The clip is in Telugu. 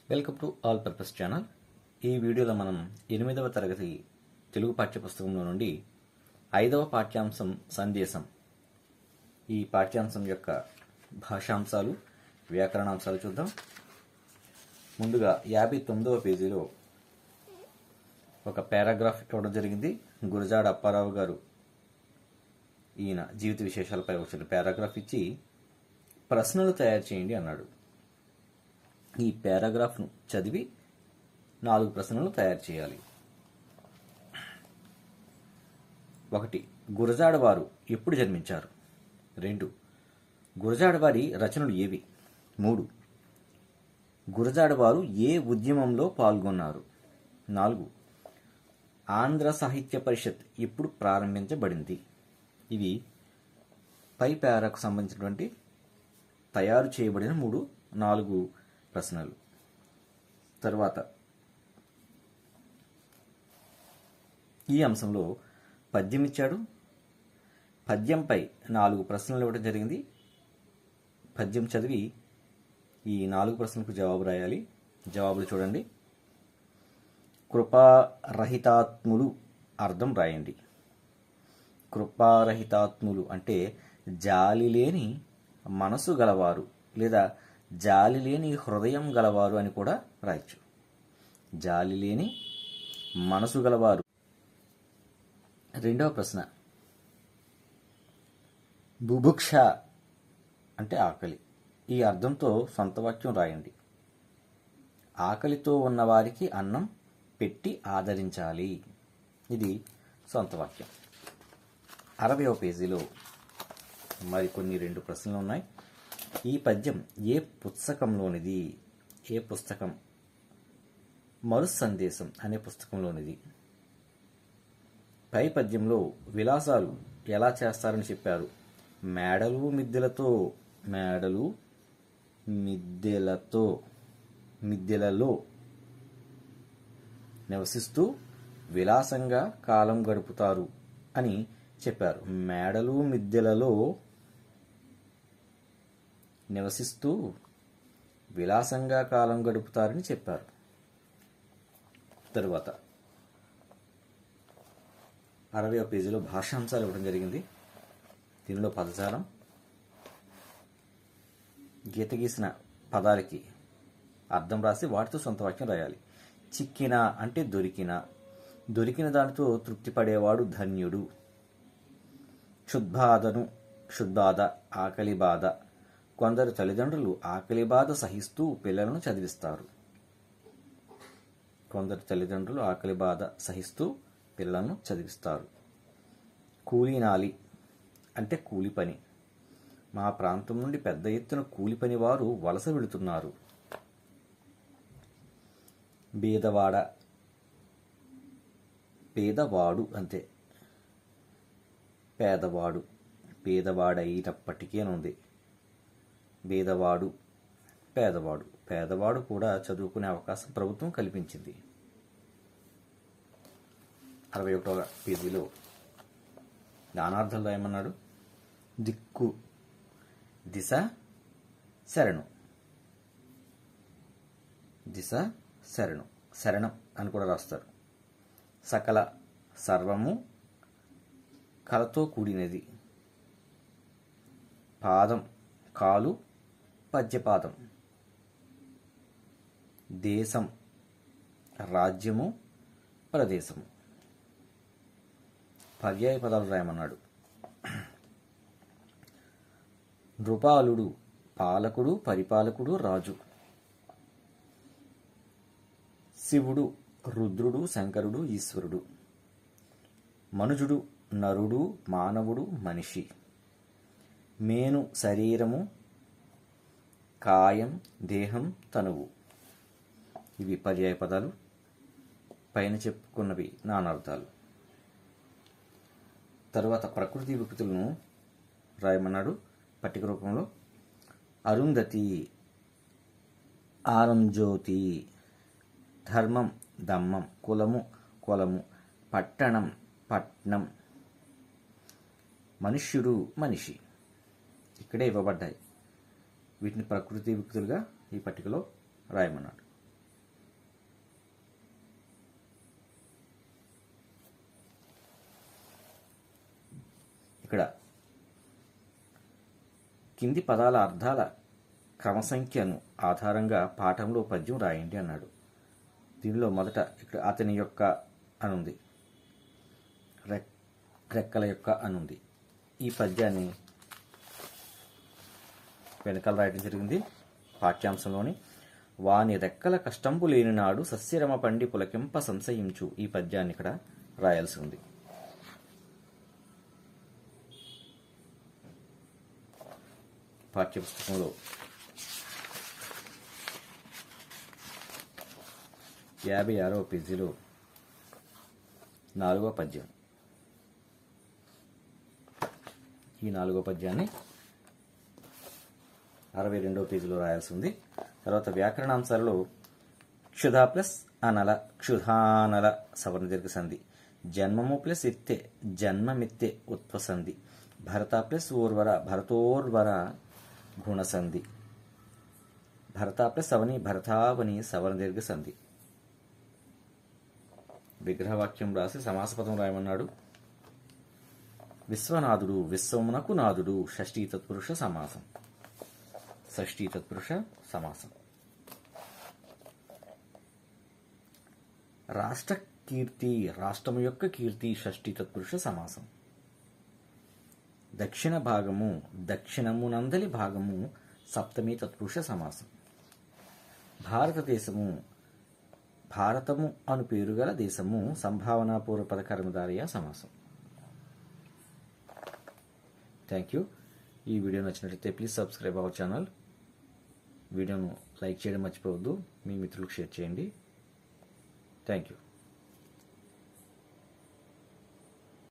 Welcome to all purpose channel. ఈ వీడియోలో మనం 8వ తరగతి తెలుగు పాఠ్యపుస్తకంలో నుండి 5వ పాఠ్యాంశం సందేశం, ఈ పాఠ్యాంశం యొక్క భాషాంశాలు, వ్యాకరణాంశాలు చూద్దాం. ముందుగా 59వ పేజీలో ఒక పారాగ్రాఫ్ ఇవ్వడం జరిగింది. గురజాడ అప్పారావు గారు ఈయన జీవిత విశేషాలపై వచ్చిన పారాగ్రాఫ్ ఇచ్చి ప్రశ్నలు తయారు చేయండి అన్నాడు. ఈ పారాగ్రాఫ్ను చదివి 4 ప్రశ్నలు తయారు చేయాలి. 1. గురజాడ వారు ఎప్పుడు జన్మించారు? 2. గురజాడ వారి రచనలు ఏవి? 3. గురజాడ వారు ఏ ఉద్యమంలో పాల్గొన్నారు? 4. ఆంధ్ర సాహిత్య పరిషత్ ఎప్పుడు ప్రారంభించబడింది? ఇవి పై పారాకు సంబంధించినటువంటి తయారు చేయబడిన 4 ప్రశ్నలు. తర్వాత ఈ అంశంలో పద్యం ఇచ్చాడు. పద్యంపై 4 ప్రశ్నలు ఇవ్వడం జరిగింది. పద్యం చదివి ఈ 4 ప్రశ్నలకు జవాబు రాయాలి. జవాబులు చూడండి. కృపారహితాత్ములు అర్థం రాయండి. కృపారహితాత్ములు అంటే జాలి లేని మనసు గలవారు లేదా జాలి లేని హృదయం గలవారు అని కూడా రాయొచ్చు. జాలి లేని మనసు గలవారు. 2వ ప్రశ్న, బుభుక్ష అంటే ఆకలి. ఈ అర్థంతో సొంత వాక్యం రాయండి. ఆకలితో ఉన్నవారికి అన్నం పెట్టి ఆదరించాలి. ఇది సొంత వాక్యం. 60వ పేజీలో మరికొన్ని 2 ప్రశ్నలు ఉన్నాయి. ఈ పద్యం ఏ పుస్తకంలోనిది? ఏ పుస్తకం? మరు సందేశం అనే పుస్తకంలోనిది. పై పద్యంలో విలాసాలు ఎలా చేస్తారని చెప్పారు. మేడలు మిద్దెలతో, మేడలు మిద్దెలలో నివసిస్తూ విలాసంగా కాలం గడుపుతారు అని చెప్పారు. మేడలు మిద్దెలలో నివసిస్తూ విలాసంగా కాలం గడుపుతారని చెప్పారు. తరువాత 60వ పేజీలో భాషాంశాలు ఇవ్వడం జరిగింది. దీనిలో పదజాలం, గీత గీసిన పదాలకి అర్థం రాసి వాటితో సొంత వాక్యం రాయాలి. చిక్కిన అంటే దొరికిన, దొరికిన దానితో తృప్తి పడేవాడు ధన్యుడు. క్షుద్బాధ ఆకలి బాధ. కొందరు తల్లిదండ్రులు ఆకలి బాధ సహిస్తూ పిల్లలను చదివిస్తారు. కొందరు తల్లిదండ్రులు ఆకలి బాధ సహిస్తూ పిల్లలను చదివిస్తారు. కూలీనాలి అంటే కూలి పని. మా ప్రాంతం నుండి పెద్ద ఎత్తున కూలి పని వారు వలస వెళుతున్నారు. పేదవాడు అంతే, పేదవాడైనప్పటికీ ఉంది. పేదవాడు కూడా చదువుకునే అవకాశం ప్రభుత్వం కల్పించింది. 61వ పేజీలో నానార్థంలో ఏమన్నాడు? దిక్కు, దిశ, శరణం. దిశ, శరణం, శరణం అని కూడా రాస్తారు. సకల, సర్వము, కలతో కూడినది. పాదం, కాలు, పద్యపాదం. దేశం, రాజ్యము, ప్రదేశము. పర్యాయ పదాలు రాయమన్నాడు. నృపాలుడు, పాలకుడు, పరిపాలకుడు, రాజు. శివుడు, రుద్రుడు, శంకరుడు, ఈశ్వరుడు. మనుజుడు, నరుడు, మానవుడు, మనిషి. మేను, శరీరము, కాయం, దేహం, తనువు. ఇవి పర్యాయ పదాలు. పైన చెప్పుకున్నవి నానార్థాలు. తరువాత ప్రకృతి వికృతులను రాయమన్నాడు పట్టిక రూపంలో. అరుంధతి, ఆనంజ్యోతి. ధర్మం, దమ్మం. కులము, కొలము. పట్టణం, పట్నం. మనుష్యుడు, మనిషి. ఇక్కడే ఇవ్వబడ్డాయి. వీటిని ప్రకృతి వికృతులుగా ఈ పట్టికలో రాయమన్నాడు. ఇక్కడ కింది పదాల అర్థాల క్రమసంఖ్యను ఆధారంగా పాఠంలో పద్యం రాయండి అన్నాడు. దీనిలో మొదట ఇక్కడ అతని యొక్క అనుంది, రెక్కల యొక్క అనుంది. ఈ పద్యాన్ని వెనకాల రాయడం జరిగింది పాఠ్యాంశంలోని. వాని రెక్కల కష్టంబు లేని నాడు సస్యరమ పండి పులకింప సంశయించు. ఈ పద్యాన్ని ఇక్కడ రాయాల్సి ఉంది. పాఠ్యపుస్తకంలో 56వ పేజీలో 4వ పద్యం. ఈ 4వ పద్యాన్ని 62వ పేజీలో రాయాల్సి ఉంది. తర్వాత వ్యాకరణాంశాలలో క్షుధ ప్లస్ అనల, క్షుధానల సవర్ణ దీర్ఘ సంధి. జన్మము ప్లస్ ఎత్తే, జన్మమిత్తే ఉత్వసంధి. భరత ప్లస్ ఊర్వర, భరతోర్వర గుణసంధి. భరత ప్లస్ అవని, భరతావని సవర్ణ దీర్ఘ సంధి. విగ్రహవాక్యం రాసి సమాసపదం రాయమన్నాడు. విశ్వనాథుడు, విశ్వమునకు నాథుడు. షష్ఠీ తత్పురుష సమాసం. షష్ఠీ తత్పురుష సమాసం. రాష్ట్ర కీర్తి, రాష్ట్రము యొక్క కీర్తి. షష్ఠీ తత్పురుష సమాసం. దక్షిణ భాగము, దక్షిణమునందలి భాగము. సప్తమి తత్పురుష సమాసం. భారతదేశము, భారతము అను పేరుగల దేశము. సంభావనాపూర్వపద కర్మధారయ సమాసం. Thank you. ఈ వీడియో నచ్చినట్లయితే ప్లీజ్ సబ్స్క్రైబ్ అవర్ ఛానల్. వీడియోను లైక్ చేయడం మర్చిపోవద్దు. మీ మిత్రులకు షేర్ చేయండి. Thank you.